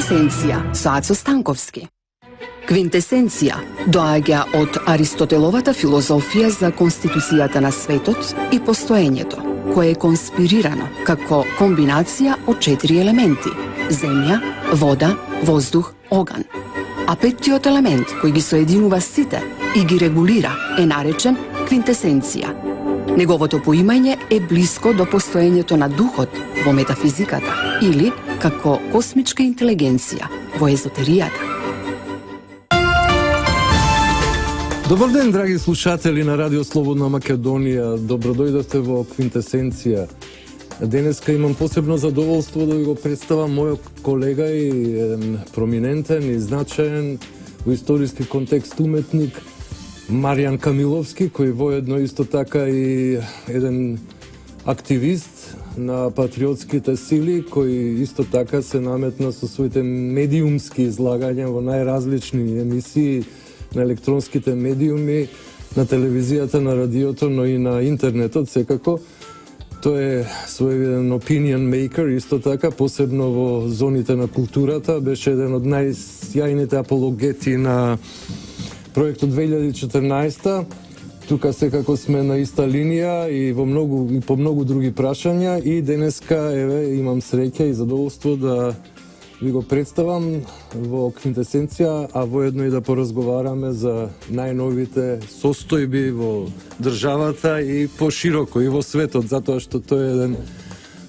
Квинтесенција со Ацо Станковски. Квинтесенција доаѓа од Аристотеловата филозофија за конституцијата на светот и постоењето, кое е конспирирано како комбинација од 4 елементи: земја, вода, воздух, оган. А петтиот елемент, кој ги соединува сите и ги регулира, е наречен квинтесенција. Неговото поимање е блиско до постоењето на духот во метафизиката или како космичка интелигенција во езотеријата. Добар ден, драги слушатели на Радио Слободна Македонија. Добродојдовте во Квинтесенција. Денеска имам посебно задоволство да ви го представам мојот колега и проминентен и значаен во историски контекст уметник Маријан Камиловски, кој воедно исто така и еден активист на патриотските сили, кој исто така се наметна со своите медиумски излагања во најразлични емисии на електронските медиуми, на телевизијата, на радиото, но и на интернетот секако. Тој е своевиден opinion maker, исто така, посебно во зоните на културата. Беше еден од најсјајните апологети на проектот 2014. Тука секако сме на иста линија и по многу други прашања, и денеска еве имам среќа и задоволство да ви го представам во Квинтесенција, а воедно и да поразговараме за најновите состојби во државата и пошироко и во светот, затоа што тој е еден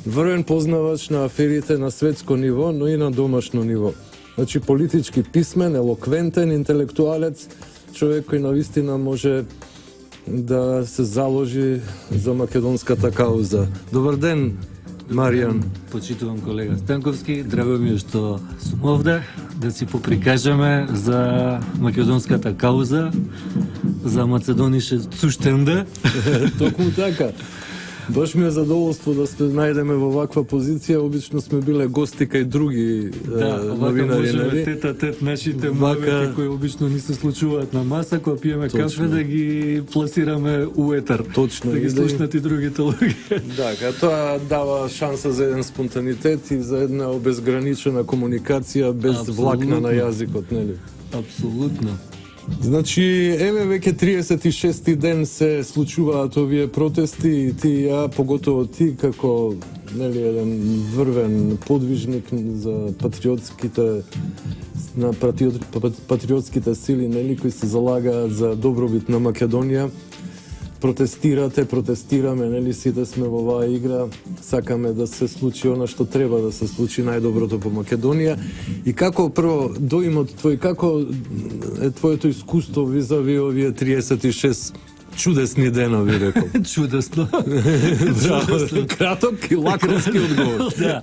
врвен познавач на аферите на светско ниво, но и на домашно ниво. Значи политички писмен, елоквентен, интелектуалец, човек кој навистина може да се заложи за македонската кауза. Добар ден, Маријан. Почитувам колега Станковски, драго ми е што сум овде да си поприкажеме за македонската кауза, за Macedоnische Zustände. Токму така. Баш ми е задоволство да се најдеме во ваква позиција. Обично сме биле гости кај други новинари, можеме тет нашите мовети кои обично не се случуваат на маса, кога пиеме кафе, да ги пласираме у етер. Точно. Да ги слушнат и другите луѓе. Да, тоа дава шанса за еден спонтанитет и за една обезграничена комуникација без влакна на јазикот, нели? Апсолутно. Значи, еве веќе 36-ти ден се случуваат овие протести и ти и ја, поготово ти како нели еден врвен подвижник за патриотските сили, нели, кои се залагаат за добробит на Македонија. Протестираме, нели, сите сме во оваа игра, сакаме да се случи она што треба да се случи, најдоброто по Македонија. И како прво доимот твој, како е твоето искуство визави овие 36 чудесни денови, рекол? Чудесно. Краток и лаконски одговор. Да.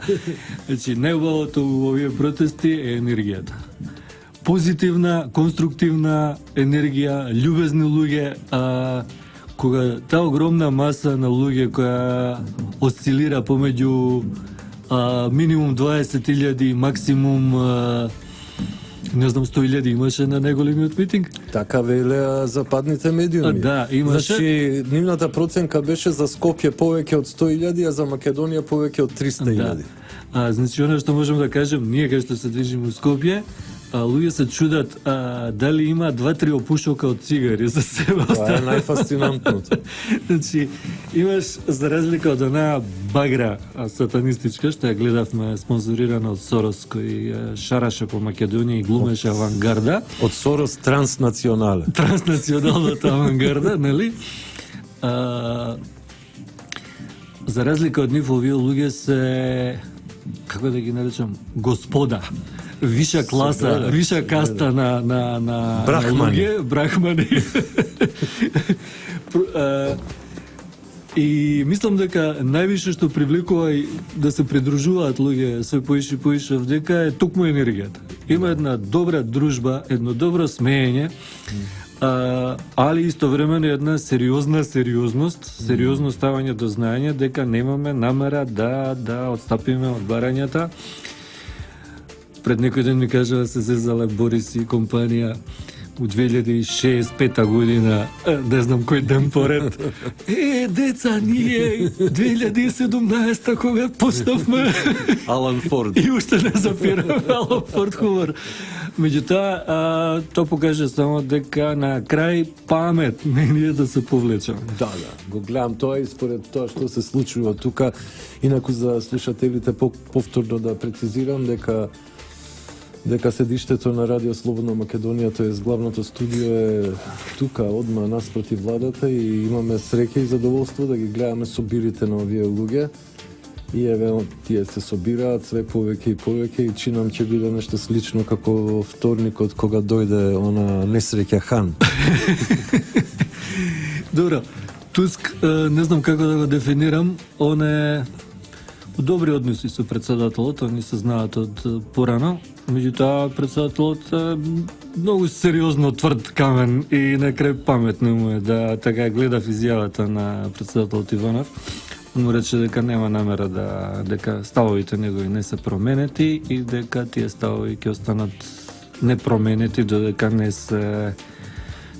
Значи, најубавото во овие протести е енергијата. Позитивна, конструктивна енергија, љубезни луѓе, кога таа огромна маса на луѓе која осцилира помеѓу минимум 20.000, максимум не знам 100.000 имаше на најголемиот митинг. Така велеа западните медиуми. Да, имаше. Значи, нивната проценка беше за Скопје повеќе од 100.000, а за Македонија повеќе од 300.000. Да. Значи, оно што можем да кажем, ние кај што се движиме во Скопје, луѓе се чудат дали има 2-3 опушока од цигари за себе. Това е најфасцинантното. Значи, имаш, за разлика од онаа багра сатанистичка, што ја гледавме спонзорирана од Сорос, кој шараше по Македонија и глумеше авангарда. Од Сорос транснационален. Транснационалната авангарда, нели? За разлика од нив, овие луѓе се, како да ги наречам, господа. Виша класа, виша каста на брахмани. Брахмани. И мислам дека највише што привлекува и да се придружуваат луѓе се поише дека е токму енергијата. Има една добра дружба, едно добро смеење, али истовремено една сериозност, сериозно ставање до знаење дека немаме намера да отстапиме од барањата. Пред некој ден ми кажа да се зезале Борис и компанија у 2065 година, не знам кој ден поред. Деца, ние 2017 кога поставме Алан Форд. и уште не запираме Алан Форд хумор. Меѓутоа, то покаже само дека на крај памет не ние да се повлечеме. Да, го гледам тоа и според тоа што се случува тука. Инаку за слушателите повторно да прецизирам дека седиштето на Радио Слободна Македонија, тоест главното студио е тука, одма наспроти владата и имаме среќа и задоволство да ги гледаме собирите на овие луѓе. И еве тие се собираат све повеќе и повеќе и чинам ќе биде нешто слично како во вторникот кога дојде она несреќа хан. Добро, Туск, не знам како да го дефинирам, он е у добри односи со председателот, они се знаат од порано, меѓутоа председателот е многу сериозно тврд камен и на крај паметно му е да така гледав изјавата на председателот Иванов. Му рече дека нема намера дека ставовите негови не се променети и дека тие ставови ќе останат непроменети додека не се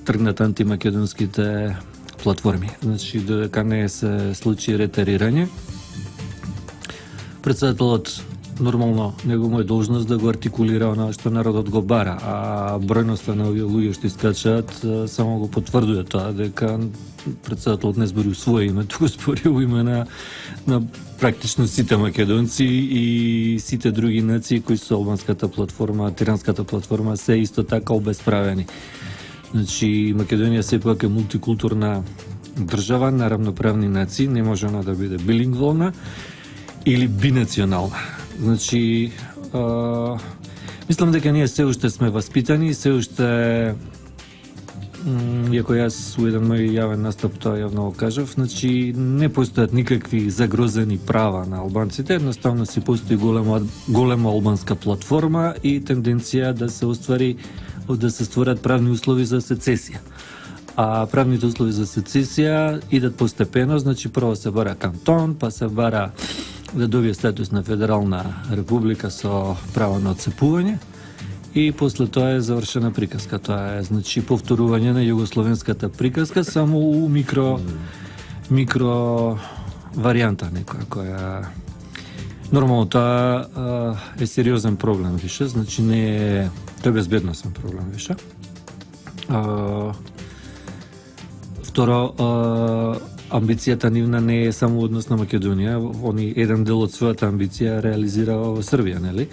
тргнат антимакедонските платформи. Значи, додека не се случи ретерирање. Председателот нормално него му е должност да го артикулира она што народот го бара, а бројноста на овие луѓе што искачаат само го потврдува тоа дека председателот не збори у свое име, туку збори у име на практично сите македонци и сите други нации кои со албанската платформа, тиранската платформа се исто така обесправени. Значи, Македонија сепак е мултикултурна држава на равноправни нации, не може она да биде билингвална или бинационална. Значи, мислам дека ние се уште сме васпитани, се уште иако јас у еден мој јавен настап тоа јавно го кажав, значи не постојат никакви загрозени права на албанците, едноставно си постои голема албанска платформа и тенденција да се оствари да се створат правни услови за сецесија. А правните услови за сецесија идат постепено, значи прво се бара кантон, па се бара да добие статус на федерална република со право на отцепување и после тоа е завршена приказка. Тоа е значи повторување на југословенската приказка само у микро варијанта некоја која нормално тоа е сериозен проблем више, значи не е тоа е безбедносен проблем више. Второ, амбицијата нивна не е само однос на Македонија, они еден дел од својата амбиција реализирава во Србија, нели?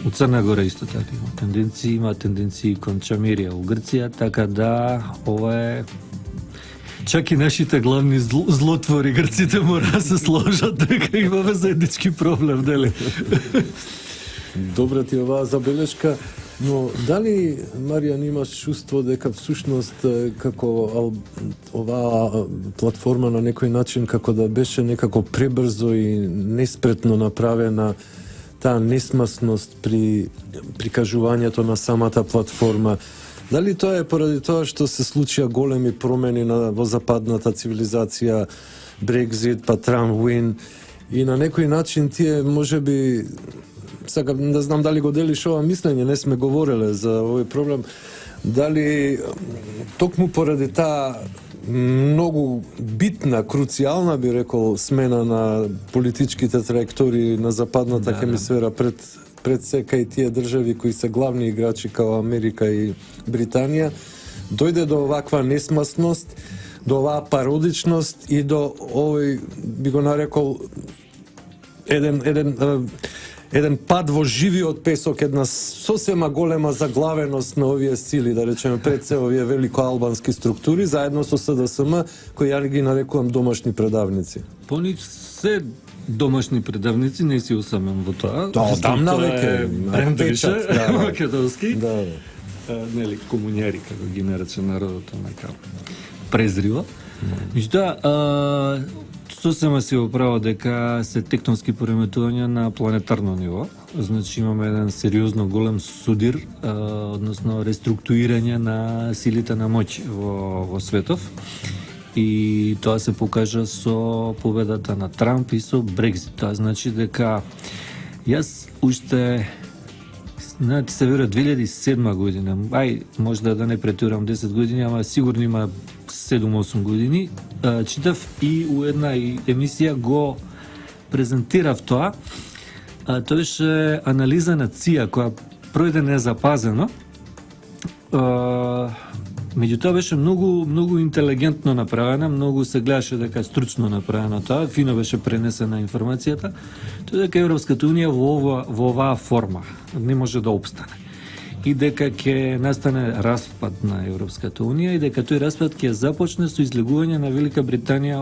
У Црна Гора исто така има тенденции кон Чамирија у Грција, така да ова е чак и нашите главни злотвори грците мора да се сложат дека имаме заеднички проблем, нели? Добра ти оваа забелешка, но дали, Маријан, имаш чувство дека всушност како оваа платформа на некој начин како да беше некако пребрзо и неспретно направена таа несмасност при прикажувањето на самата платформа? Дали тоа е поради тоа што се случија големи промени во западната цивилизација, Брекзит, па Трамп win, и на некој начин тие можеби, сакам да знам дали го делиш ова мислење, не сме говореле за овој проблем, дали токму поради таа многу битна, круцијална, би рекол, смена на политичките траектории на западната хемисфера пред сека и тие држави кои се главни играчи као Америка и Британија, дојде до оваква несмасност, до оваа пародичност и до овој, би го нарекол, еден пад во живиот песок, една сосема голема заглавеност на овие сили, да речеме пред се овие великоалбански структури, заедно со СДСМ, кои ја ги нарекувам домашни предавници. Пони се домашни предавници, не си усамен во тоа. Одамна веќе бренд више, македонски. Да. Нели, комуњари, како ги нарече народот, онака презрива. Меѓутоа, сосема си во право дека се тектонски пореметувања на планетарно ниво. Значи имаме еден сериозно голем судир, односно реструктурирање на силите на моќ во светов. И тоа се покажа со победата на Трамп и со Брекзит. Тоа значи дека јас уште Значи се верува 2007 година. Можда да не претурам 10 години, ама сигурно има 7-8 години. Читав и у една емисија го презентирав тоа. Тоа беше анализа на ЦИА, која пројде незапазено. Меѓутоа беше многу интелигентно направена, многу се гледаше дека стручно направено тоа, фино беше пренесена информацијата, тоа дека Европската унија во оваа форма не може да опстане. И дека ќе настане распад на Европската унија и дека тој распад ќе започне со излегување на Велика Британија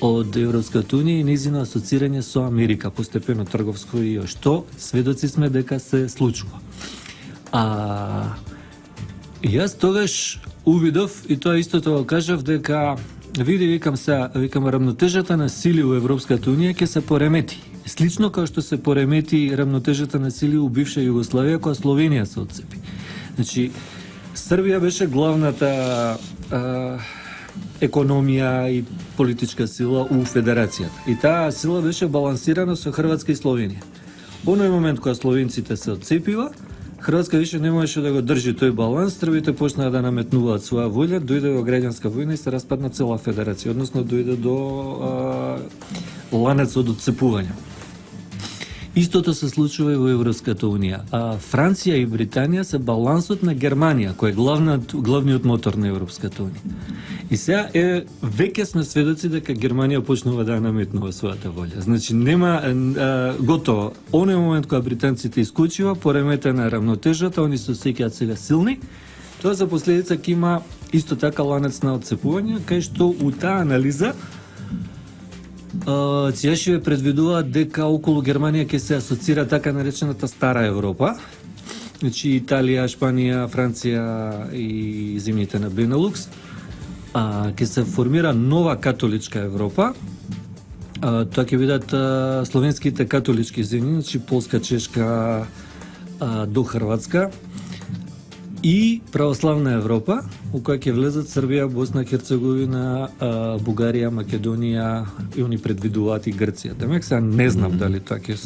од Европската унија и нејзино асоцирање со Америка, постепено трговско и што сведоци сме дека се случува. Јас тогаш увидов, и тоа истото го кажав, дека викам рамнотежата на сили у Европската унија ќе се поремети. Слично како што се поремети рамнотежата на сили у бивша Југославија, кога Словенија се отцепи. Значи, Србија беше главната економија и политичка сила у Федерацијата. И таа сила беше балансирана со Хрватска и Словенија. Оној момент кога словенците се отцепива, Хрватска више не можеше да го држи тој баланс, србите почнаа да наметнуваат своја волја, дојде до граѓанска војна и се распадна цела федерација, односно дојде до ланец од отцепување. Истото се случува и во Европската унија. Франција и Британија се балансот на Германија, кој е главниот мотор на Европската унија. И сега веќе сме сведоци дека Германија почнува да наметнува својата волја. Значи нема готово. Оној момент кога британците исклучува, пореметена равнотежата, они се осеќаат сега силни. Тоа за последица ќе има исто така ланец на отцепување, кај што у таа анализа Цијашиве предвидуваат дека околу Германија ќе се асоцира така наречената Стара Европа. Значи Италија, Шпанија, Франција и земјите на Бенелукс. Ќе се формира нова католичка Европа. Тоа ќе бидат словенските католички земји, значи Полска, Чешка до Хрватска и православна Европа, у која ќе влезат Србија, Босна, Херцеговина, Бугарија, Македонија и они предвидуваат и Грција. Демек сега не знам дали тоа ќе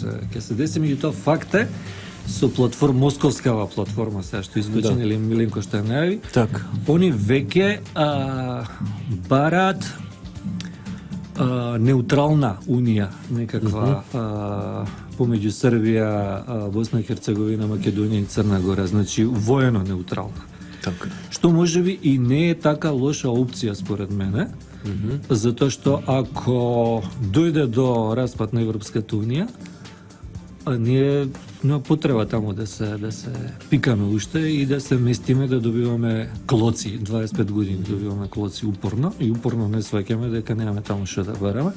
се деси, меѓутоа факт е со московскава платформа сега што изготвен или Миленко што ја најави. Так. Они веќе бараат неутрална унија, некаква помеѓу Србија, Босна и Херцеговина, Македонија и Црна Гора, значи воено неутрална. Така. Што можеби и не е така лоша опција според мене, затоа што ако дојде до распад на Европската унија, ние нема потреба таму да се пикаме уште и да се местиме да добиваме клоци, 25 години добиваме клоци упорно и упорно не сваќаме дека немаме таму што да бараме.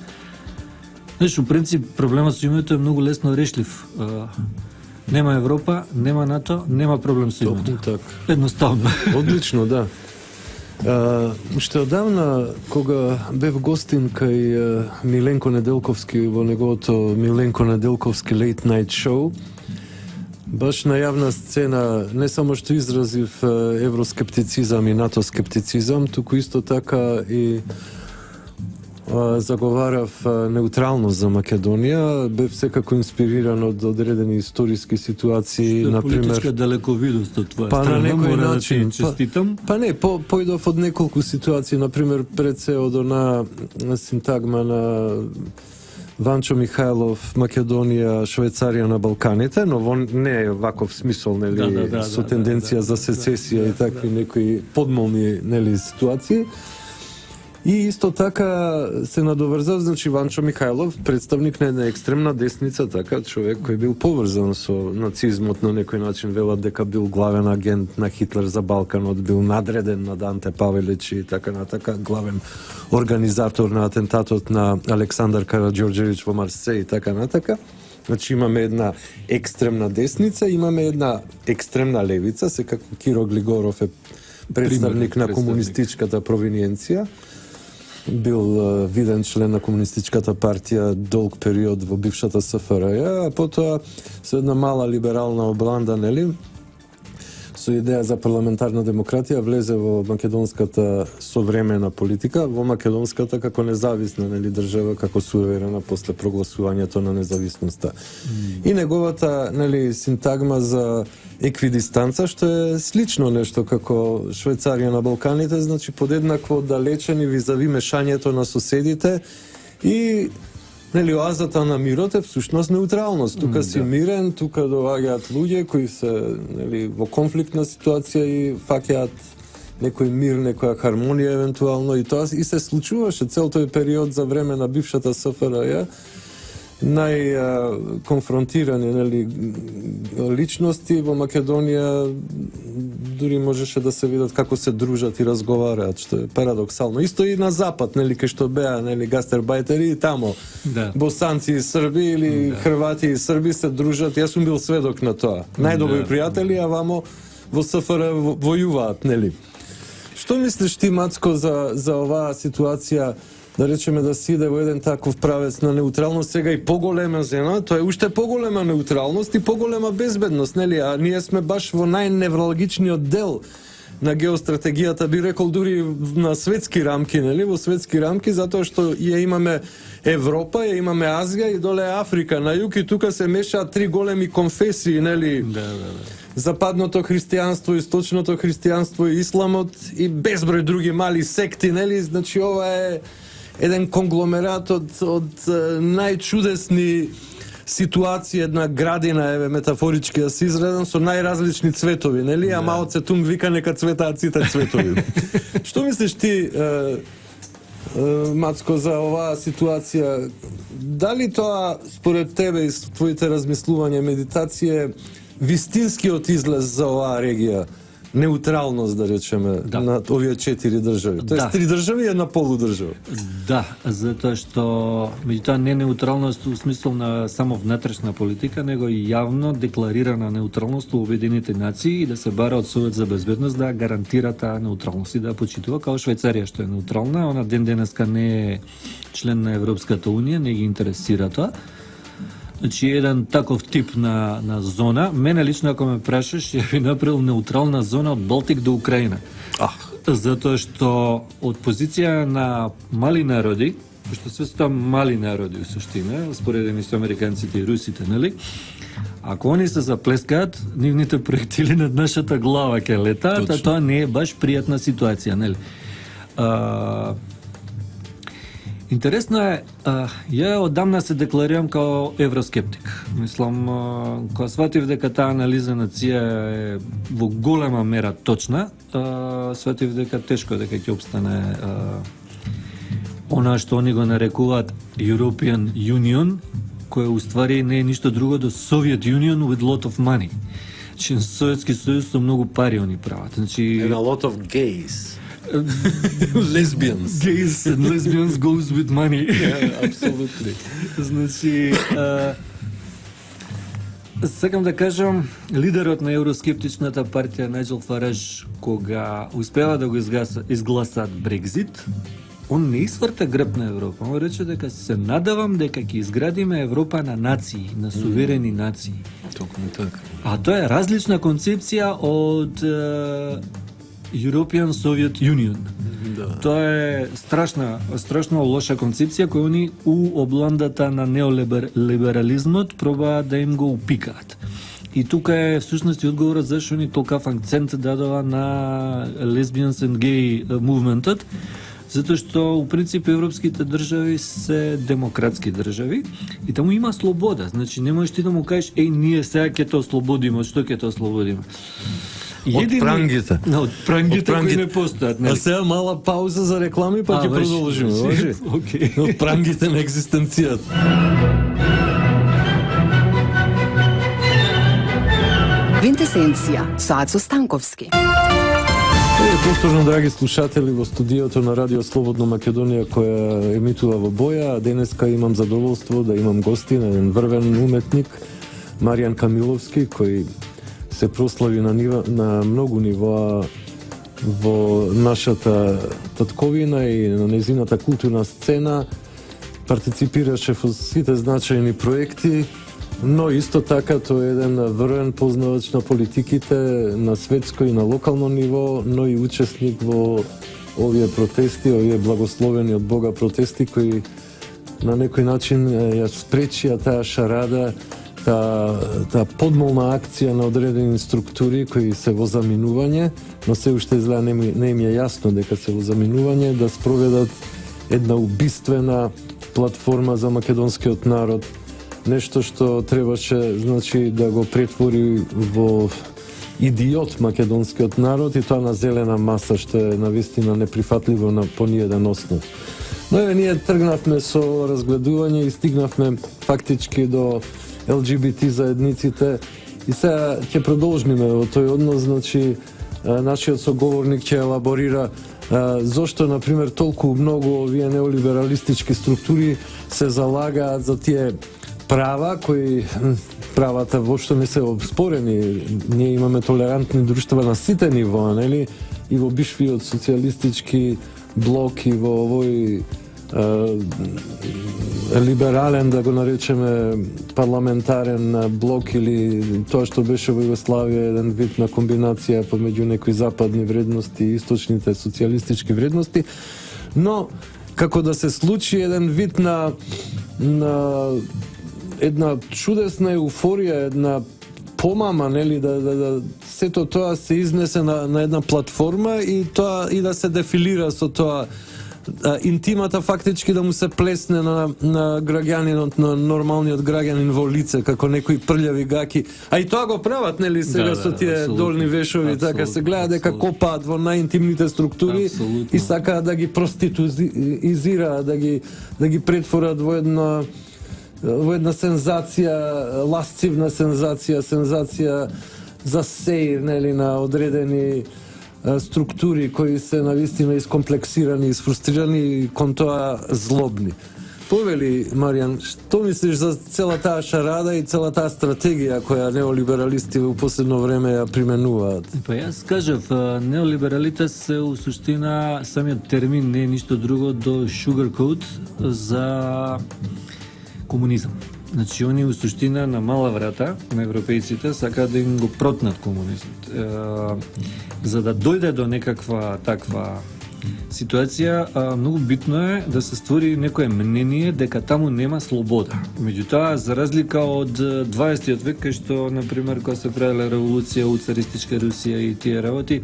Знаеш, у принцип проблемот со името е многу лесно решлив. Нема Европа, нема НАТО, нема проблем со името. Точно така. Едноставно. Одлично, да. Уште одавна, кога бев гостин кај Миленко Неделковски во неговото Миленко Неделковски Late Night Show, баш на јавна сцена не само што изразив евроскептицизам и НАТО скептицизам, туку исто така и заговарав неутралност за Македонија, бев секако инспириран од одредени историски ситуации, например, политичка далековидост од твоја на страна, некој мора начин, да ти честитам. Појдов од неколку ситуации, например, пред се од она синтагма на Ванчо Михајлов, Македонија, Швајцарија на Балканите, но не е ваков смисол, нели, со тенденција за сецесија и такви некои подмолни, нели, ситуации. И исто така се надоврзав, значи Ванчо Михајлов, представник на една екстремна десница, така човек кој бил поврзан со нацизмот на некој начин, велат дека бил главен агент на Хитлер за Балканот, бил надреден на Данте Павелич и така натака, главен организатор на атентатот на Александар Караѓорđević во Марсеј и така натака. Значи имаме една екстремна десница, имаме една екстремна левица, секако Киро Глигоров е представник на комунистичката провиниенција. Бил виден член на комунистичката партија долг период во бившата СФРЈ, а потоа со една мала либерална обланда, нели, со идеја за парламентарна демократија влезе во македонската современа политика, во македонската како независна, нели, држава, како суверена после прогласувањето на независноста. И неговата, нели, синтагма за еквидистанца, што е слично нешто како Швајцарија на Балканите, значи подеднакво далечени визави мешањето на соседите и, нели, оазата на мирот е всушност неутралност. Тука си мирен, тука доаѓаат луѓе кои се, нели, во конфликтна ситуација и фаќаат некој мир, некоја хармонија евентуално, и тоа и се случуваше цел тој период за време на бившата СФРЈ. Најконфронтирани, нели, личности во Македонија дури можеше да се видат како се дружат и разговараат, што е парадоксално. Исто и на запад, нели, кај што беа, нели, гастербајтери и тамо. Да. Босанци и срби или хрвати и срби се дружат. Јас сум бил сведок на тоа. Најдобри пријатели, а вамо во СФР војуваат, нели. Што мислиш ти, Мацко, за оваа ситуација, да речеме, да си иде во еден таков правец на неутралност, сега и поголема зена, тоа е уште поголема неутралност и поголема безбедност, нели? А ние сме баш во најневралгичниот дел на геостратегијата, би рекол дури на светски рамки, нели? Во светски рамки, затоа што ја имаме Европа, ја имаме Азија и доле Африка на југ, и тука се мешаат три големи конфесии, нели? Западното христијанство, источното христијанство и исламот и безброј други мали секти, нели? Значи ова е еден конгломерат од најчудесни ситуации, една градина, еве, метафорички да се изредам, со најразлични цветови, нели? А Мао Цетунг вика нека цветаат сите цветови. Што мислиш ти, Мацко, за оваа ситуација? Дали тоа, според тебе и твоите размислувања, медитација, вистинскиот излез за оваа регија? Неутралност, да речеме, на овие 4 држави. Тоест, 3 држави и една полудржава. Да, затоа што меѓутоа не неутралност у смислов на само внатрешна политика, него и јавно декларирана неутралност во Обединените нации и да се бара од Совет за безбедност да гарантира таа неутралност и да почитува као Швајцарија што е неутрална, она ден денеска не е член на Европската унија, не ги интересира тоа. Значи, еден таков тип на зона, мене лично, ако ме прашаш, ја би направил неутрална зона од Балтик до Украина. Затоа што од позиција на мали народи, што се тоа мали народи у суштина, споредени со американците и русите, нели? Ако они се заплескаат, нивните проектили над нашата глава ќе летаат, а тоа не е баш пријатна ситуација, нели? Интересно е, ја одамна се декларирам као евроскептик. Мислам, кога сватив дека таа анализа на ЦИА е во голема мера точна, сватив дека тешко дека ќе обстане она што они го нарекуваат European Union, кој уствари не е ништо друго до Soviet Union with lot of money. Значи, Советски сојуз со многу пари они прават. Значи, and a lot of gays. Lesbians. Gays and lesbians goes with money. Yeah, absolutely. Значи, сакам да кажам, лидерот на евроскептичната партија Најджел Фараж, кога успева да го изгласат Брекзит, он не изврта грб на Европа. Он рече дека се надавам дека ќе изградиме Европа на нации, на суверени нации. Токму така. А тоа е различна концепција од European Soviet Union. Тоа е страшно лоша концепција која они у обландата на неолиберализмот пробаат да им го упикаат. И тука е всушност и одговорот зашто они толкав акцент дадова на lesbians and gay movementот, затоа што у принцип европските држави се демократски држави и таму има слобода. Значи не можеш ти да му кажеш ние сега ќе те ослободиме, од што ќе те ослободиме? Од прангите. Од прангите кои не постојат. А сега мала пауза за реклами, па ќе продолжиме. Од прангите на екзистенцијата. Квинтесенција со Ацо Станковски. Повторно, драги слушатели, во студиото на Радио Слободно Македонија, која емитува во Боја, денеска имам задоволство да имам гости на еден врвен уметник, Маријан Камиловски, кој се прослави на многу нивоа во нашата татковина и на незината културна сцена, партиципираше во сите значајни проекти, Но исто така тој е еден врвен познавач на политиките на светско и на локално ниво, но и учесник во овие протести, овие благословени од Бога протести кои на некој начин ја спречија таа шарада, таа подмолна акција на одредени структури кои се во заминување, но се уште изгледа не им е јасно дека се во заминување, да спроведат една убиствена платформа за македонскиот народ, нешто што требаше, значи, да го претвори во идиот македонскиот народ и тоа на зелена маса, што е навистина неприфатливо на по ниеден основ. Но еве ние тргнавме со разгледување и стигнавме фактички до ЛГБТ заедниците и сега ќе продолжиме во тој однос, значи нашиот соговорник ќе елаборира зошто, например, толку многу овие неолибералистички структури се залагаат за тие права кои правата воопшто не се оспорени. Ние имаме толерантни друштва на сите нивоа, нели? И во бившиот социјалистички блок и во овој либерален, да го наречеме, парламентарен блок или тоа што беше во Југославија, еден вид на комбинација помеѓу некои западни вредности и источните социјалистички вредности, но како да се случи еден вид на една чудесна еуфорија, една помама, нели, да сето тоа се изнесе на една платформа и тоа и да се дефилира со тоа интимата фактички да му се плесне на граѓанинот, на нормалниот граѓанин во лице, како некои прљави гаки. А и тоа го прават, нели, сега со тие долни вешови, така се гледа дека копаат во најинтимните структури и сакаат да ги проституизираат, да ги претворат во една сензација, ласцивна сензација за сеир, нели, на одредени структури кои се навистина искомплексирани, isfrusтрирани и кон тоа злобни. Повели, Маријан, што мислиш за цела таа шарада и цела таа стратегија која неолибералисти во последно време ја применуваат? Па јас кажав, неолибералите се у суштина, самиот термин не е ништо друго до sugarcoat за комунизам. Значи, они у суштина на мала врата на европејците сакаат да им го протнат комунизмот. За да дојде до некаква таква ситуација, многу битно е да се створи некое мнение дека таму нема слобода. Меѓутоа, за разлика од 20 век, кај што, например, кога се правила револуција у царистичка Русија и тие работи,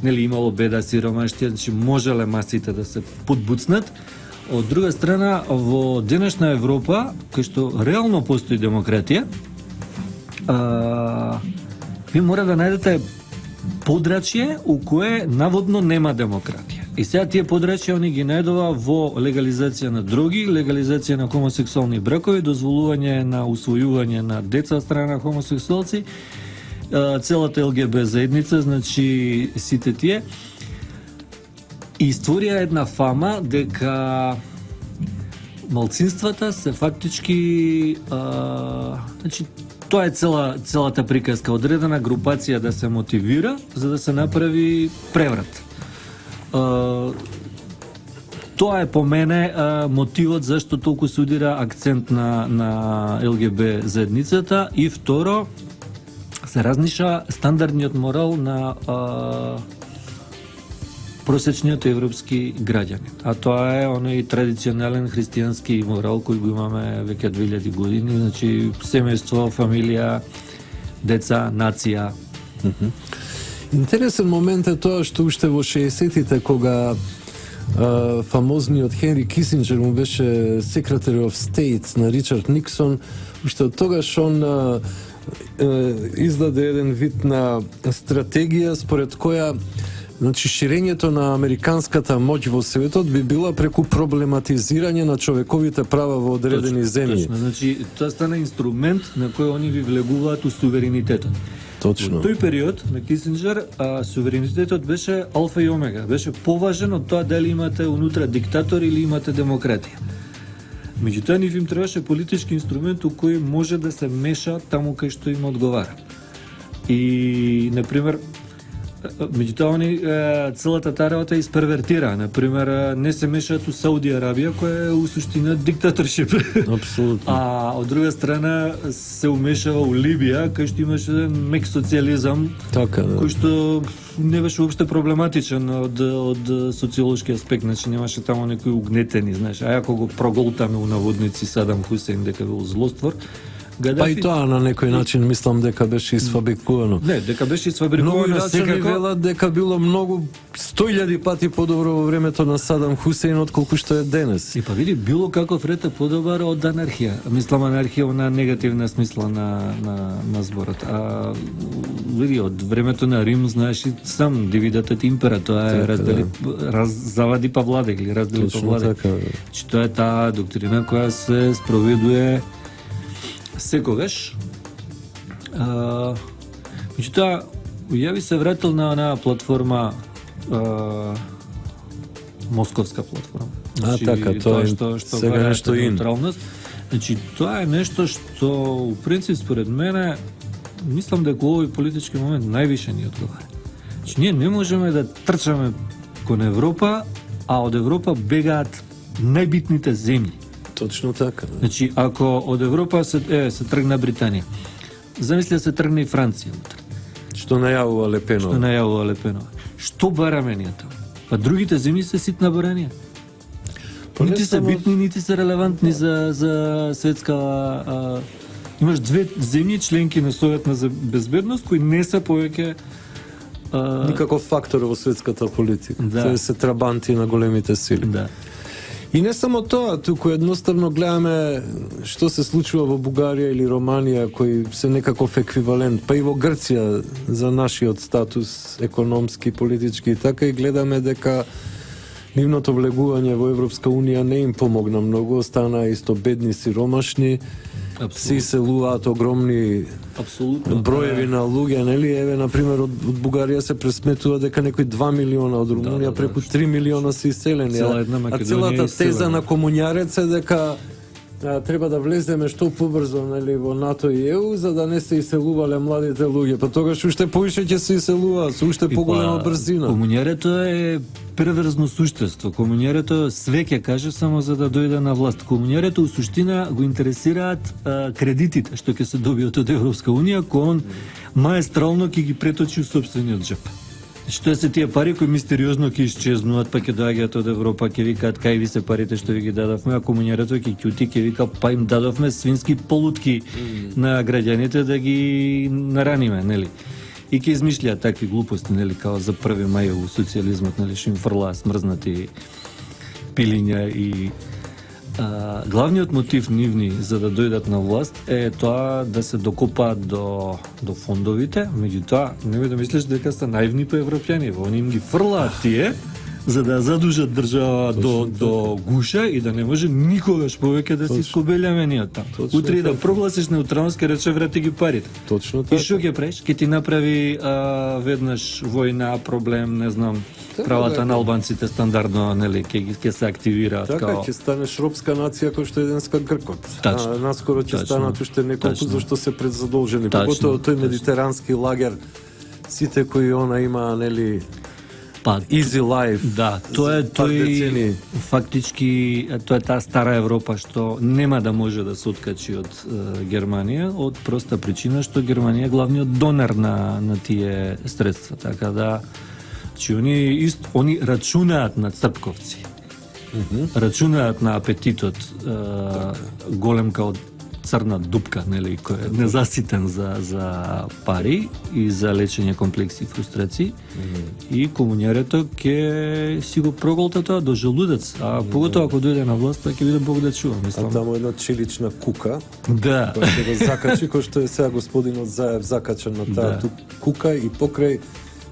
нели имало беда, сиромаштија, значи можеле масите да се подбуцнат. Од друга страна, во денешна Европа, кај што реално постои демократија, ви мора да најдете подрачје у кое наводно нема демократија. И сега тие подрачја они ги најдува во легализација на дроги, легализација на хомосексуални бракови, дозволување на усвојување на деца од страна на хомосексуалци, целата ЛГБ заедница, значи сите тие. И створија една фама дека малцинствата се фактички значи тоа е целата приказка, одредена групација да се мотивира за да се направи преврат. Тоа е по мене мотивот зашто толку се удира акцент на ЛГБ заедницата и второ се разниша стандардниот морал на просечниот европски граѓанин. А тоа е оној традиционален христијански морал кој го имаме веќе 2000 години, значи семејство, фамилија, деца, нација. Интересен момент е тоа што уште во 60-тите кога фамозниот Хенри Кисинџер му беше Secretary of State на Ричард Никсон, уште од тогаш он издаде еден вид на стратегија според која значи ширењето на американската моќ во светот би била преку проблематизирање на човековите права во одредени земји. Точно, значи тоа стана инструмент на кој они ви влегуваат у суверенитетот. Точно. Во тој период на Кисинџер суверенитетот беше алфа и омега, беше поважен од тоа дали имате унутра диктатор или имате демократија. Меѓутоа нив им требаше политички инструмент у кој може да се меша таму кај што им одговара. И, например, Меѓутоа, они целата таа работа испервертира. Например, не се мешаат у Сауди Арабија, која е у суштина диктаторшип. Апсолутно. А од друга страна се умешава у Либија, кај што имаше мек социјализам, Така, да. кој што не беше уопште проблематичен од социолошки аспект, значи немаше тамо некои угнетени, знаеш. А ако го проголтаме у наводници Садам Хусейн дека бил злоствор, Па и тоа на некој начин мислам дека беше исфабрикувано. Не, дека беше Многу исфабрикувано, истории велат дека било многу 100.000 пати подобро во времето на Садам Хусейн отколку што е денес. И па види, било каков ред е подобар од анархија. Мислам анархија на негативна смисла на зборот. А види, од времето на Рим, знаеш и сам дивидатот импера, тоа е раздели, завади па владе или раздели па Точно владе. така. Че тоа е таа доктрина која се спроведува секогаш. Меѓутоа, ја би се вратил на онаа платформа, московска платформа. Така, тоа е што сега гарантира нешто ин. неутралност. Значи, тоа е нешто што, у принцип, според мене, мислам дека овој политички момент највише ни одговара. Значи, ние не можеме да трчаме кон Европа, а од Европа бегаат најбитните земји. Точно така. Да. Значи, ако од Европа се тргна Британија, замисли да се тргне и Франција утре, Што најавува Лепенова. што најавува Лепенова. Што бараме ние таму? Па другите земји се ситна барања. Па не Нити се само- битни, нити се релевантни за светска... Имаш две земји членки на Советна за безбедност кои не се повеќе Никаков фактор во светската политика. Да. Тоа се трабанти на големите сили. да. И не само тоа, туку едноставно гледаме што се случува во Бугарија или Романија, кои се некаков еквивалент, па и во Грција за нашиот статус економски, политички и така, и гледаме дека нивното влегување во Европска Унија не им помогна многу, останаа исто бедни, сиромашни, се иселуваат огромни Апсолутно. броеви на луѓе, нели? Еве, например, од Бугарија се пресметува дека некои 2 милиона, од Румунија да, преку 3 милиона се иселени. Цела една А Македонија целата е теза иселена. на комуњарец е дека треба да влеземе што побрзо, нели, во НАТО и ЕУ, за да не се иселувале младите луѓе. Па тогаш уште поише ќе се иселуваат, со уште поголема брзина. Комуњарето е перверзно суштество. Комуњарето све ќе каже само за да дојде на власт. Комуњарето у суштина го интересираат кредитите што ќе се добијат од Европска Унија, кој он маестрално ќе ги преточи у сопствениот џеп. Што се тие пари кои мистериозно ќе исчезнуваат, па ќе доаѓаат од Европа, ќе викаат кај ви се парите што ви ги дадовме, а комуњарето ќе ќути, ќе вика па им дадовме свински полутки на граѓаните да ги нараниме, нели? И ќе измишлиат такви глупости, нели, као за 1 мај у социјализмот, нели, што им фрлаа смрзнати пилиња и главниот мотив нивни за да дојдат на власт е тоа да се докопаат до фондовите, меѓутоа немој да мислиш дека се наивни по европјани, они им ги фрлаат тие за да задужат држава до гуша и да не може никогаш повеќе да се искобелјаме ние таму. Точно Утре и да така. прогласиш неутралност, ке рече врати ги парите. Точно И така. што ќе правиш? Ке ти направи веднаш војна, проблем, не знам, Така, правата да. на албанците стандардно, нели, ќе се активираат Така, као... ќе станеш робска нација кој што е денеска Гркот. Тачно. Наскоро ќе Тачно. станат уште неколку Тачно. зашто се предзадолжени. Тачно. Поготово тој Тачно. медитерански лагер, сите кои она има, нели, Па, easy life. да, тоа е за пар децени. фактички тоа е таа стара Европа што нема да може да се откачи од Германија од проста причина што Германија е главниот донор на тие средства, така да че они рачунаат на црпковци. Рачунаат на апетитот голем као црна дупка, нели, кој е незаситен за пари и за лечење комплекси и фрустрации. И комуњарето ќе си го проголта тоа до желудец, а поготово ако дојде на власт, тоа ќе биде Бог да чува, А мислам. таму една чилична кука, Да. која ќе го закачи, кој што е сега господинот Заев закачан на таа Да. кука и покрај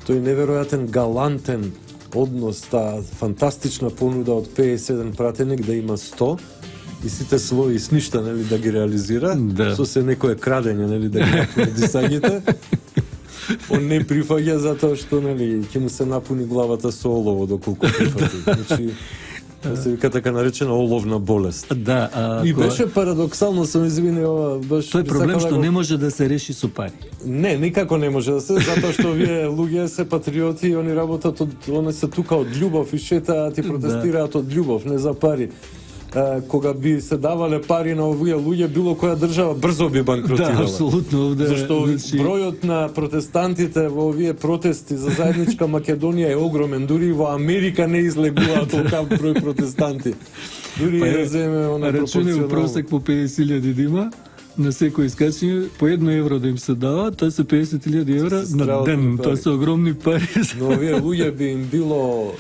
тој неверојатен галантен однос, таа фантастична понуда од 57 пратеник да има 100 и сите своји сништа, нели, да ги реализира, Да. со се некое крадење, нели, да ги напуни дисањите. Он не прифаќа затоа што, нели, ќе му се напуни главата со олово доколку прифати. Значи, Тоа се вика така наречена оловна болест. Да, И беше парадоксално, сум извини, ова баш тој би проблем сакал што да го- не може да се реши со пари. Не, никако не може да се, затоа што овие луѓе се патриоти и они работат они се тука од љубов и шетаат и протестираат од љубов, не за пари. Кога би се давале пари на овие луѓе, било која држава брзо би банкротирала. Да, апсолутно овде. Зашто значи, бројот на протестантите во овие протести за заедничка Македонија е огромен, дури и во Америка не излегува толкав број протестанти. Дури Па да земе она рачуни во пропорционално. просек по 50.000 да има, на секој искачење по 1 евро да им се дава, тоа се 50.000 евра Се на страотни ден, пари. тоа се огромни пари. Но овие луѓе би им било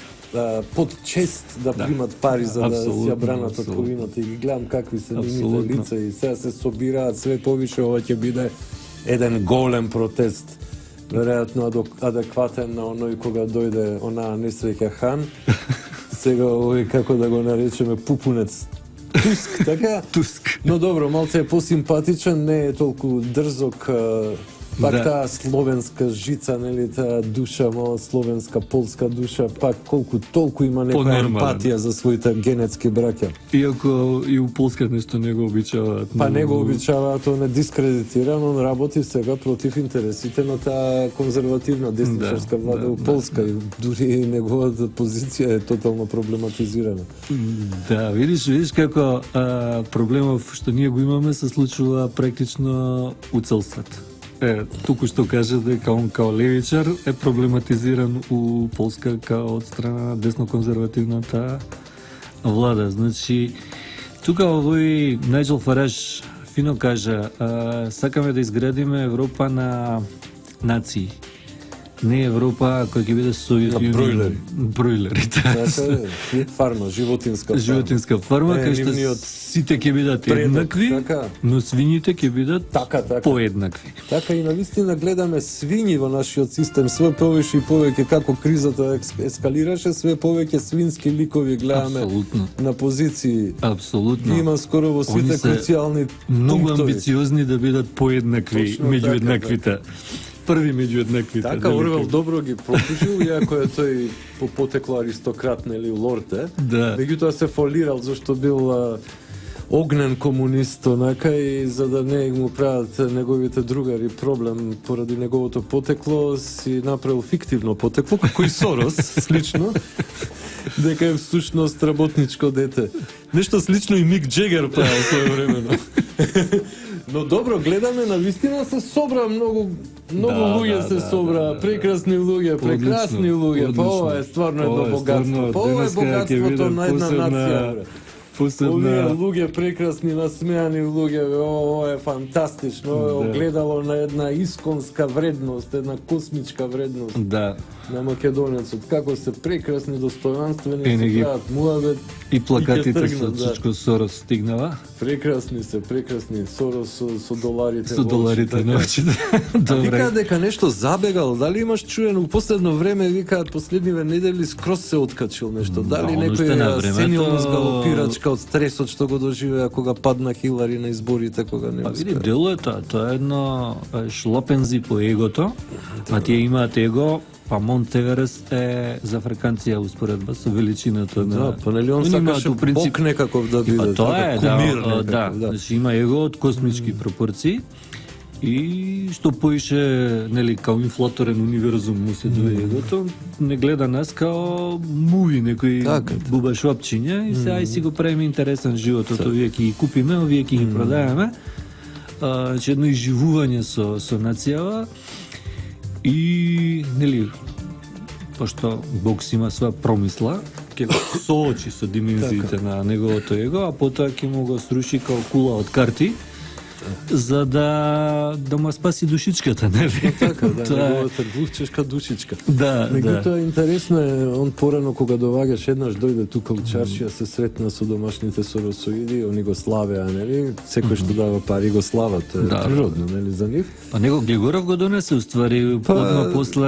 под чест да примат пари за да Апсолутно, си ја бранат од апсолутно. ковината и ги гледам какви се нивните Апсолутно. лица и сега се собираат све повише, ова ќе биде еден голем протест. Веројатно адекватен на оној кога дојде онаа несреќа хан. Сега овој како да го наречеме пупунец Туск, така? Туск. Но добро, малце е посимпатичен, не е толку дрзок, пак Да. таа словенска жица, нели, таа душа, мала словенска, полска душа, пак колку толку има некоја Понормален. емпатија за своите генетски браќа. Иако и у Полска нешто не го обичаваат. Па не го многу. обичаваат, он е дискредитиран, он работи сега против интересите на таа конзервативна десничарска Да, влада да, у Полска и дури и неговата позиција е тотално проблематизирана. Да, видиш како проблемов што ние го имаме се случува практично у цел свет. Туку што кажа дека он као левичар е проблематизиран у Полска као од страна на десно-конзервативната влада. Значи, тука овој Најджел Фараж фино кажа, сакаме да изградиме Европа на нации. Не Европа која ќе биде Сојуз На бройлери. Бройлерите. Така е, фарма, животинска фарма. Животинска фарма, кај што нивниот сите ќе бидат предок, еднакви, така. но свињите ќе бидат Така. поеднакви. Така и навистина гледаме свињи во нашиот систем, све повеќе и повеќе како кризата ескалираше, све повеќе свински ликови гледаме Апсолутно. на позиции. Апсолутно. Ги има скоро во сите Они се круцијални Многу пунктови. амбициозни да бидат поеднакви Точно меѓу така, еднаквите. Први меѓу еднаквите. Така, Орвел добро ги продужил, иако е тој по потекло аристократ, нели, лорд е. Да. Меѓутоа се фолирал зашто бил огнен комунист, онака, и за да не му прават неговите другари проблем поради неговото потекло, си направил фиктивно потекло, како и Сорос, слично, дека е всушност работничко дете. Нешто слично и Мик Джегер правил своевремено. Но добро, гледаме, навистина се собра многу Да, луѓе се собра, прекрасни луѓе, прекрасни луѓе. Па ова е стварно едно богатство. Па ова е богатството на една нација, бре. Овие Посебна луѓе прекрасни, насмеани луѓе, бе, ова е фантастично, ова е Да. огледало на една исконска вредност, една космичка вредност да. на македонецот. Како се прекрасни, достојанствени, Не се ги- прават муавет. И плакатите тргнат, со да. всичко Сорос стигнава. Прекрасни се, прекрасни. Сорос со доларите. Со доларите така. на очите. Вика Добре. дека нешто забегал, дали имаш чуено у последно време, викаат последниве недели скрос се откачил нешто. Дали Да, оно што на некоја времето- сенилност галопирачка од стресот што го доживеа кога падна Хилари на изборите, кога не Па види, успеа. дело е тоа е едно шлопензи по егото, а тие имаат его, па Монт Еверест е за африканција успоредба со величината на... Да, па нели он Они имаат сакаше у принцип- бог некаков да биде, Па тоа е, така, кумир да, некаков, да, значи има его од космички пропорции и што поише, нели, као инфлаторен универзум му се дојде егото, не гледа нас као муви, некои Така, бубаш опчиња и се ај си го правиме интересен животот, овие ќе ги купиме, овие ќе ги продаваме. Значи едно изживување со нацијава и, нели, пошто Бог си има своја промисла, ќе го соочи со димензиите на неговото его, а потоа ќе му го сруши као кула од карти, за да му спаси душичката, нели? Така, да, Тоа е- неговата глувчешка душичка. Да, да. Меѓутоа интересно е, он порано кога довагаш еднаш дојде тука у чаршија, се сретна со домашните соросоиди, они го славеа, нели? Секој што дава пари го слават, тоа е Да. природно, нели, за нив. Па него Глигоров го донесе уствари одма после...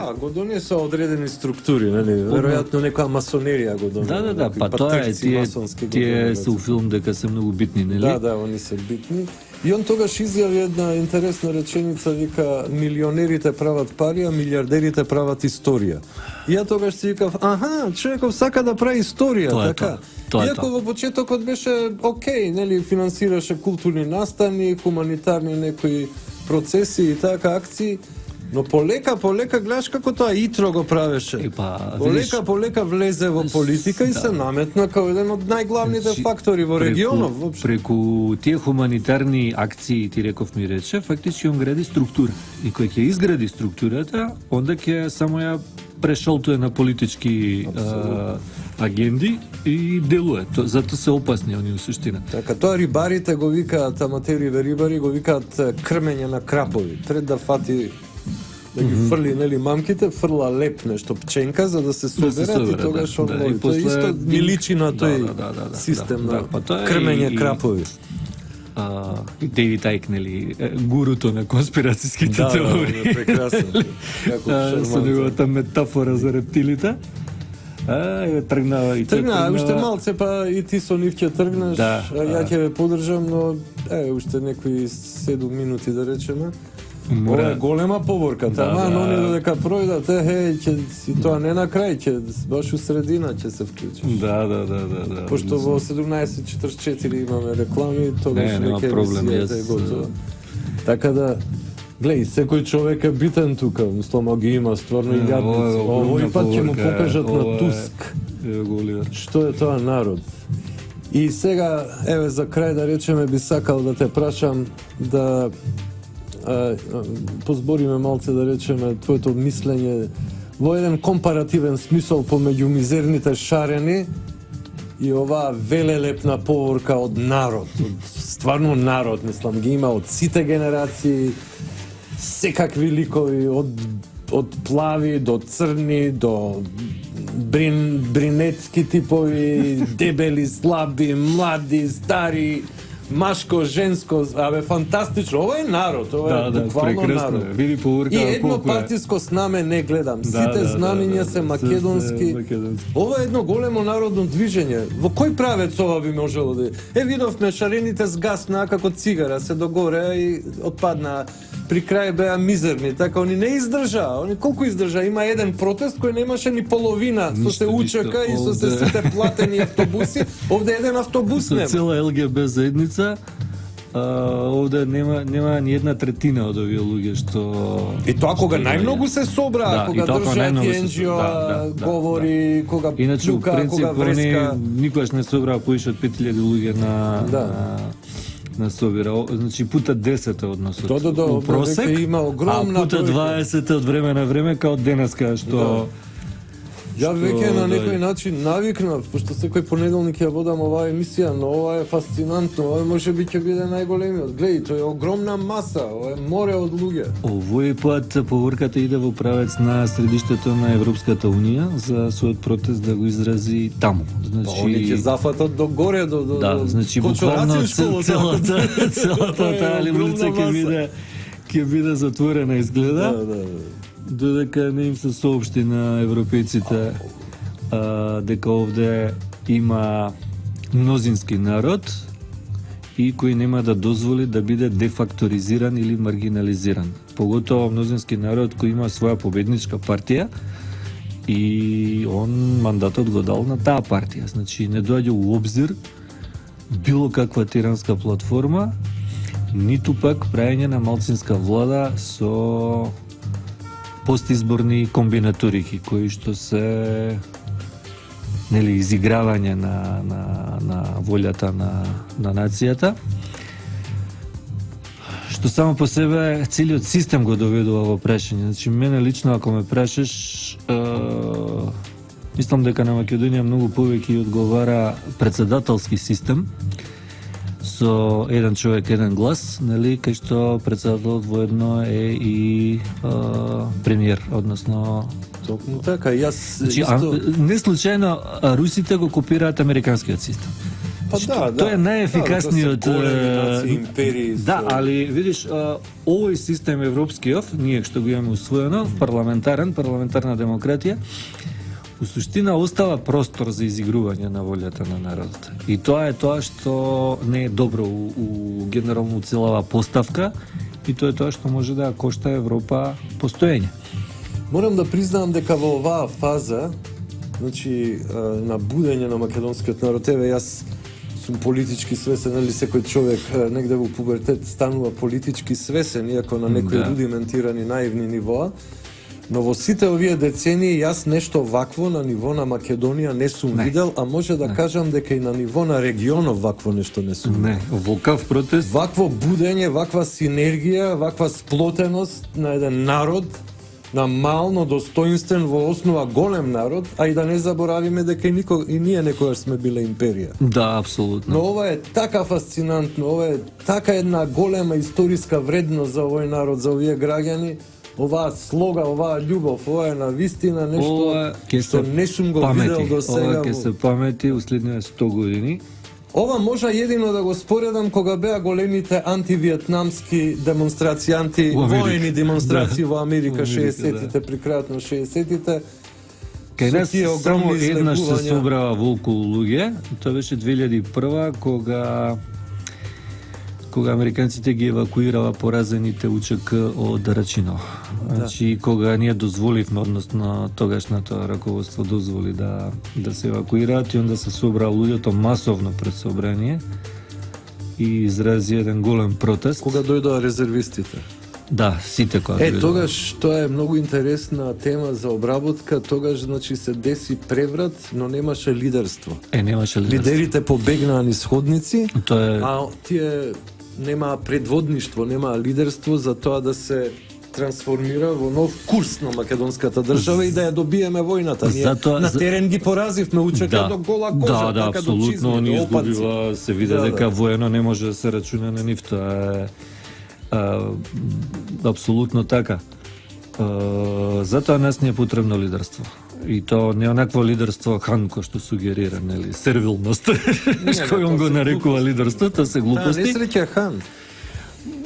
Да, го донесоа одредени структури, нели? Веројатно некоја масонерија го донесе. Да, па тоа е, тие се у филм дека се многу битни, нели? Да, они се битни. И он тогаш изјави една интересна реченица, вика, милионерите прават пари, а милиардерите прават историја. И ја тогаш си викав, аха, човеков сака да прави историја, Тоа е така. тоа. Иако во почетокот беше окей, нели, финансираше културни настани, хуманитарни некои процеси и така акции, но полека гледаш како тоа Итро го правеше. Полека влезе во политика и се наметна како еден од најглавните фактори во регионов воопшто. Преку тие хуманитарни акции, ти реков ми рече, фактички он гради структура. И кој ќе изгради структурата, онда ќе само ја прешалтуе на политички агенди и делуе. Зато се опасни они у суштина. Така, тоа рибарите го викаат, аматериве рибари го викаат крмење на крапови. Пред да фати да ги фрли, нели, мамките, фрла леп нешто пченка за да се соберат и тогаш он лови. Тоа исто ми личи на тој систем на крмење крапови. Дейвид Айк, нели, гуруто на конспирацијските теории. Да, прекрасно. Со неговата метафора за рептилите. Тргнава и тргнава. Уште малце, па и ти со нив ќе тргнеш, ја ќе ве поддржам, но уште некои 7 минути да речеме. Ова е голема поворка, но не додека пројдат, и тоа не на крај, баш у средина ќе се вклучиш. Да. Пошто во 17:44 имаме реклами, тогаш веќе емисијата е готова. Така да, гледај, секој човек е битен тука, мислам, ги има стварно и јадници. Овој пат ќе му покажат на Туск што е тоа народ. И сега, еве за крај да речеме, би сакал да те прашам да позбориме малце, да речеме, твоето мислење во еден компаративен смисол помеѓу мизерните шарени и оваа велелепна поворка од народ, стварно народ, мислам, ги има од сите генерации, секакви ликови, од плави до црни, до бринетски типови, дебели, слаби, млади, стари, машко, женско, фантастично. Ова е народ, ова е буквално народ. Види поворка, и едно партиско знаме не гледам. Сите знамења се македонски. Ова е едно големо народно движење. Во кој правец ова би можело да е? Видовме шарените сгаснаа како цигара, се догоре и отпаднаа. При крај беа мизерни, така они не издржаа. Они колку издржаа? Има еден протест кој немаше ни половина, со се учека и со се сите платени автобуси. Овде еден автобус нема. Со цела ЛГБ заедница, овде нема ни една третина од овие луѓе што... И тоа кога најмногу се собраа, кога држаат НГО говори, кога плюка, кога вреска. Никогаш не собраа поише од 5000 луѓе на собира, значи пута 10 односот. У просек има огромна а пута 20 од време на време као денеска што Ја веќе на некој начин навикнав, пошто секој понеделник ја водам оваа емисија, но ова е фасцинантно, ова може би ќе биде најголемиот. Гледај, тоа е огромна маса, ова е море од луѓе. Овој пат поворката иде во правец на средиштето на Европската унија за својот протест да го изрази таму. Значи, они ќе зафатат до горе, до значи буквално целата таа улица ќе биде затворена изгледа. Додека не им се соопшти на европејците дека овде има мнозински народ и кој нема да дозволи да биде дефакторизиран или маргинализиран. Поготово мнозински народ кој има своја победничка партија и он мандатот го дал на таа партија. Значи не доаѓа у обзир било каква тиранска платформа, ниту пак праење на малцинска влада со постизборни комбинаторики кои што се изигравање на волјата на нацијата, што само по себе целиот систем го доведува во прашање. Значи мене лично ако ме прашаш, мислам дека на Македонија многу повеќе одговара председателски систем со еден човек, еден глас, кај што председателот воедно е и премиер, односно... Токму така, јас... Значи, не случајно русите го копираат американскиот систем. Тоа е најефикасниот... Да, али, видиш, овој систем европскиот, ние што го имаме усвоено, парламентарна демократија, у суштина остава простор за изигрување на волјата на народот. И тоа е тоа што не е добро у генерално целава поставка, и тоа е тоа што може да кошта Европа постоење. Морам да признам дека во оваа фаза, значи на будење на македонскиот народ, еве јас сум политички свесен, или секој човек негде во пубертет станува политички свесен, иако на некои рудиментирани наивни нивоа, но во сите овие децении јас нешто вакво на ниво на Македонија не сум видел, а може да кажам дека и на ниво на регионов вакво нешто не сум видел. Не, ваков протест. Вакво будење, ваква синергија, ваква сплотеност на еден народ, на мално достоинствен во основа голем народ, а и да не заборавиме дека и ние некогаш сме биле империја. Да, апсолутно. Но ова е така фасцинантно, ова е така една голема историска вредност за овој народ, за овие граѓани, оваа слога, оваа љубов, ова е на вистина нешто што не сум го видел до сега. Ова ќе се памети уследните 100 години. Ова може едино да го споредам кога беа големите антивиетнамски демонстрации, антивоени демонстрации во Америка 60-тите, при крајот на 60-тите. Кај нас само еднаш се собрава волколу луѓе, тоа беше 2001 кога американците ги евакуирава поразените УЧК од Рачино. Значи, кога ние дозволивме, односно тогашното раководство дозволи да се евакуираат, и онда се собраа луѓето масовно пред собрание и изрази еден голем протест. Кога дојдоа резервистите? Да, сите кога дојдоа. Тогаш тоа е многу интересна тема за обработка, тогаш значи се деси преврат, но немаше лидерство. Немаше лидерство. Лидерите побегнаа низ ходници, тоа а тие немаа предводништво, немаа лидерство за тоа да се трансформира во нов курс на македонската држава и да ја добиеме војната. Ние на терен ги поразивме УЧК до гола кожа, така до чизми, апсолутно, до опаци. изгубива, се виде дека воено не може да се рачуна на нив, тоа е апсолутно така. Затоа нас не е потребно лидерство. И то не онакво лидерство хан кој што сугерира, нели, сервилност, што он го нарекува лидерство, тоа се глупости. Да, несреќа хан.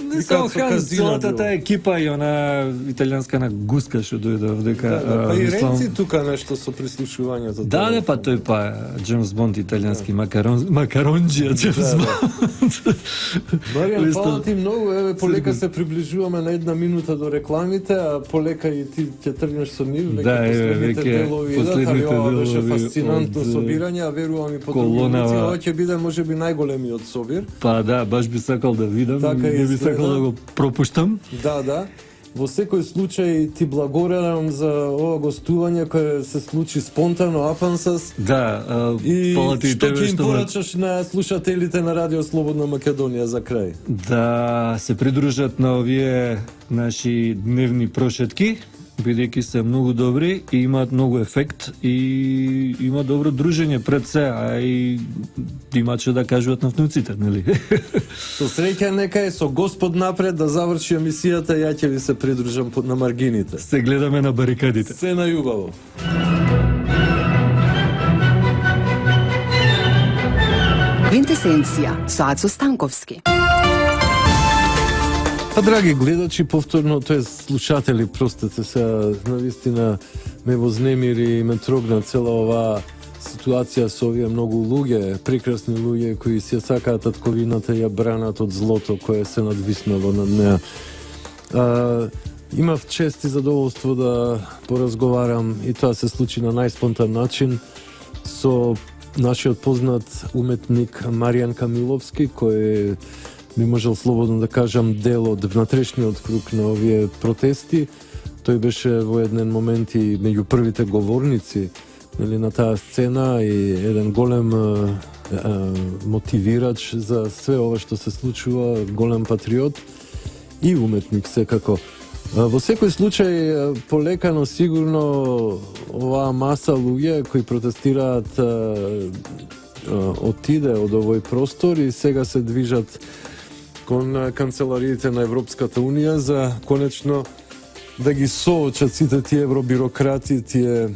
Не само хан, целата таа екипа и она италијанска на гуска што дојде овдека. Па и Ренци тука нешто со прислушувањето. Да, па тој Джеймс Бонд италијански макаронџија Джеймс Бонд. Маријан, фала ти многу, еве полека се приближуваме на 1 минута до рекламите, а полека и ти ќе тргнеш со нив, последните делови идат, али ова беше фасцинантно собирање, а верувам и по други улици, ова ќе биде можеби најголемиот собир. Па да, баш би сакал да видам, не би сакал да го пропуштам. Да. Во секој случај ти благодарам за ова гостување кое се случи спонтано, апансас. Да, и што ќе им порачаш на слушателите на Радио Слободна Македонија за крај? Да се придружат на овие наши дневни прошетки, бидејќи се многу добри и имаат многу ефект и има добро дружење пред се, а и имаат што да кажуваат на внуците, нели? Со среќа нека е со Господ напред да заврши емисијата, ја ќе ви се придружам на маргините. Се гледаме на барикадите. Се најубаво. Квинтесенција со Ацо Станковски. Па, драги гледачи, повторно, тоа е слушатели, простете се, навистина ме вознемири и ме трогна цела оваа ситуација со овие многу луѓе, прекрасни луѓе кои се сакаат татковината и ја бранат од злото кое се надвиснало над неа. Имав чест и задоволство да поразговарам, и тоа се случи на најспонтан начин, со нашиот познат уметник Маријан Камиловски, кој би можел слободно да кажам дел од внатрешниот круг на овие протести. Тој беше во еден момент и меѓу првите говорници на таа сцена и еден голем мотивирач за све ова што се случува, голем патриот и уметник секако. Во секој случај, полека, но сигурно оваа маса луѓе кои протестираат отиде од овој простор и сега се движат кон канцелариите на Европската Унија за конечно да ги соочат сите тие евробирократи, тие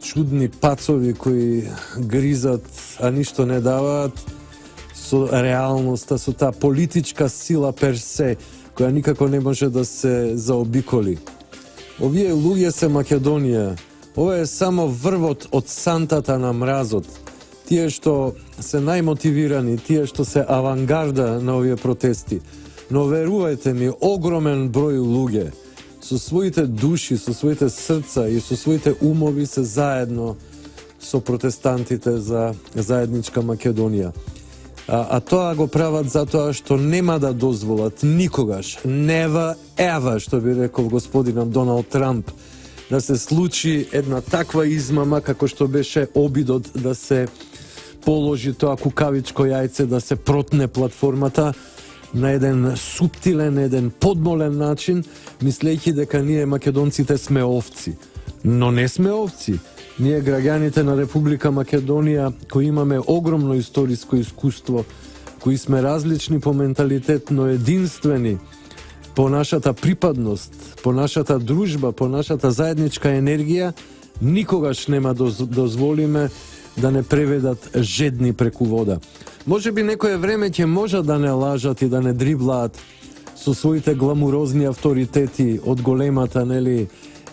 чудни пацови кои гризат, а ништо не даваат, со реалноста, со таа политичка сила персе, која никако не може да се заобиколи. Овие луѓе се Македонија, Ова е само врвот од сантата на мразот. Тие што се најмотивирани, тие што се авангарда на овие протести. Но верувајте ми, огромен број луѓе со своите души, со своите срца и со своите умови се заедно со протестантите за заедничка Македонија. А тоа го прават затоа што нема да дозволат никогаш, never ever, што би рекол господинот Доналд Трамп, да се случи една таква измама како што беше обидот да се положи тоа кукавичко јајце, да се протне платформата на еден суптилен, еден подмолен начин, мислејќи дека ние македонците сме овци. Но не сме овци. Ние граѓаните на Република Македонија, кои имаме огромно историско искуство, кои сме различни по менталитет, но единствени по нашата припадност, по нашата дружба, по нашата заедничка енергија, никогаш нема дозволиме да не преведат жедни преку вода. Може би некое време ќе можат да не лажат и да не дриблаат со своите гламурозни авторитети од големата, нели,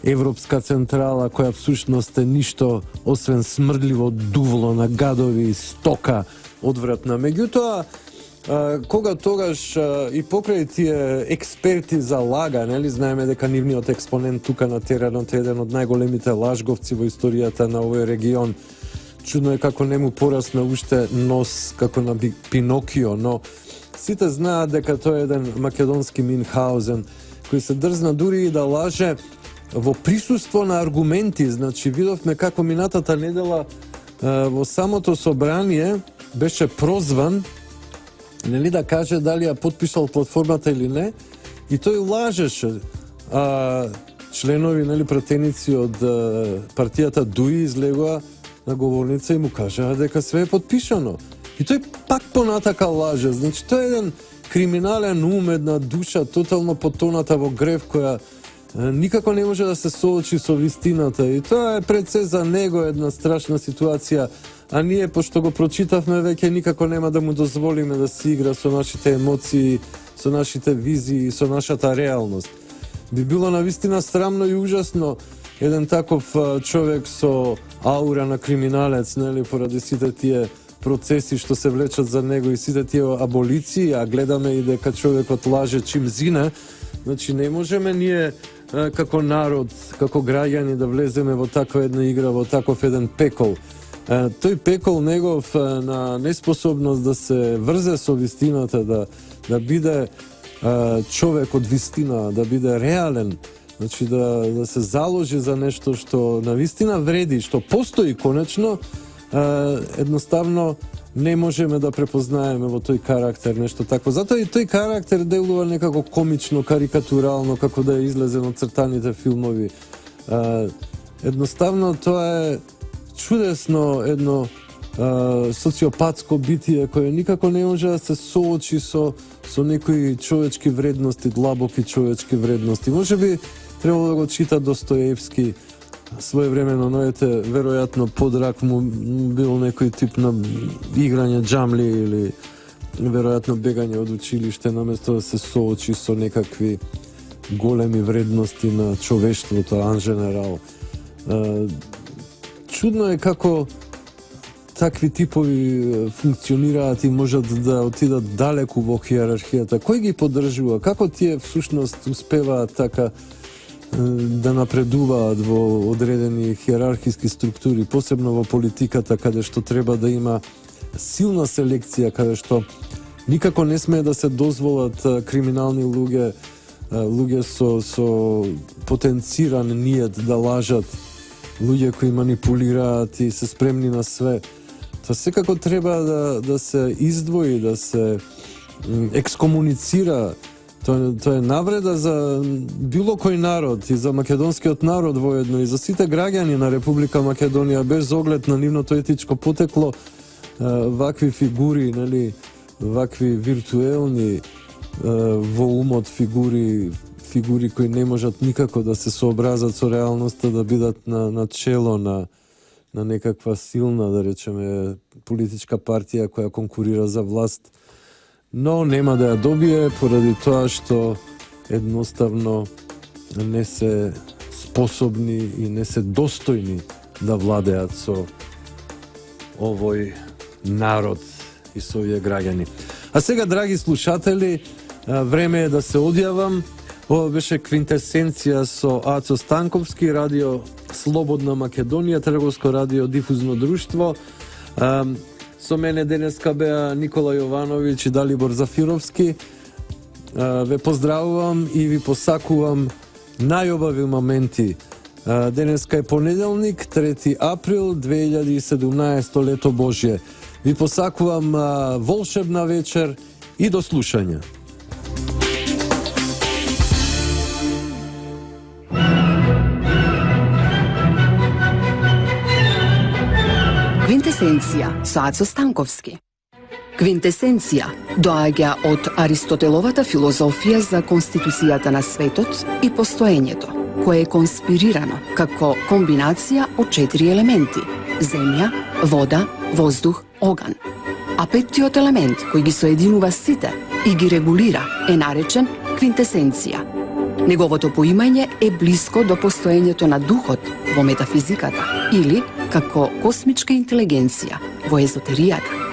Европска централа, која всушност е ништо освен смрдливо дувло на гадови, стока одвратна. Меѓутоа, кога тогаш и покрај тие експерти за лага, нели, знаеме дека нивниот експонент тука на теренот е еден од најголемите лажговци во историјата на овој регион. Чудно е како не му порасна уште нос како на Пинокио, но сите знаат дека тој е еден македонски Минхаузен, кој се дрзна дури и да лаже во присуство на аргументи. Значи, видовме како минатата недела во самото собрание беше прозван, нели, да каже дали ја потпишал платформата или не, и тој лажеше. Членови, нели, пратеници од партијата ДУИ излегоа на говорница и му кажаа дека све е потпишано. И тој пак понатака лаже. Значи, тој е еден криминален ум, една душа тотално потоната во грев, која никако не може да се соочи со вистината. И тоа е пред се за него една страшна ситуација. А ние, пошто го прочитавме, веќе никако нема да му дозволиме да се игра со нашите емоции, со нашите визии, со нашата реалност. Би било навистина срамно и ужасно еден таков човек со аура на криминалец, нели, поради сите тие процеси што се влечат за него и сите тие аболиции, а гледаме и дека човекот лаже чим зине. Значи, не можеме ние како народ, како граѓани да влеземе во таква една игра, во таков еден пекол. Тој пекол негов на неспособност да се врзе со вистината, да биде човек од вистина, да биде реален, значи да се заложи за нешто што на вистина вреди, што постои конечно, едноставно не можеме да препознаеме во тој карактер нешто такво. Затоа и тој карактер делува некако комично, карикатурално, како да е излезен од цртаните филмови. Едноставно тоа е чудесно едно социопатско битие кое никако не може да се соочи со некои човечки вредности, длабоки човечки вредности. Може би требало да го чита Достоевски своевремено, но ете, веројатно подрак му бил некој тип на играње джамли или веројатно бегање од училиште, наместо да се соочи со некакви големи вредности на човештвото, ан женерал. Чудно е како такви типови функционираат и можат да отидат далеку во хиерархијата. Кој ги поддржува? Како тие всушност успеваат така да напредуваат во одредени хиерархиски структури, посебно во политиката, каде што треба да има силна селекција, каде што никако не смее да се дозволат криминални луѓе со потенциран ниет да лажат, луѓе кои манипулираат и се спремни на све. Тоа секако треба да се издвои, да се екскомуницира. Тоа е навреда за било кој народ и за македонскиот народ воедно и за сите граѓани на Република Македонија, без оглед на нивното етичко потекло, вакви фигури, нели, вакви виртуелни во умот фигури кои не можат никако да се сообразат со реалноста, да бидат на чело на некаква силна, да речеме, политичка партија која конкурира за власт, но нема да ја добие поради тоа што едноставно не се способни и не се достојни да владеат со овој народ и со овие граѓани. А сега, драги слушатели, време е да се одјавам. Ова беше Квинтесенција со Ацо Станковски, радио Слободна Македонија, Трговско радио Дифузно друштво. Со мене денеска беа Никола Јовановиќ и Далибор Зафировски. Ве поздравувам и ви посакувам најубави моменти. Денеска е понеделник, 3 април 2017 лето Божје. Ви посакувам волшебна вечер и до слушање. Квинтесенција со Ацо Станковски. Квинтесенција доаѓа од Аристотеловата филозофија за конституцијата на светот и постоењето, кое е конспирирано како комбинација од 4 елементи: земја, вода, воздух, оган. А петтиот елемент, кој ги соединува сите и ги регулира, е наречен квинтесенција. Неговото поимање е блиско до постоењето на духот во метафизиката или како космичка интелигенција во езотеријата.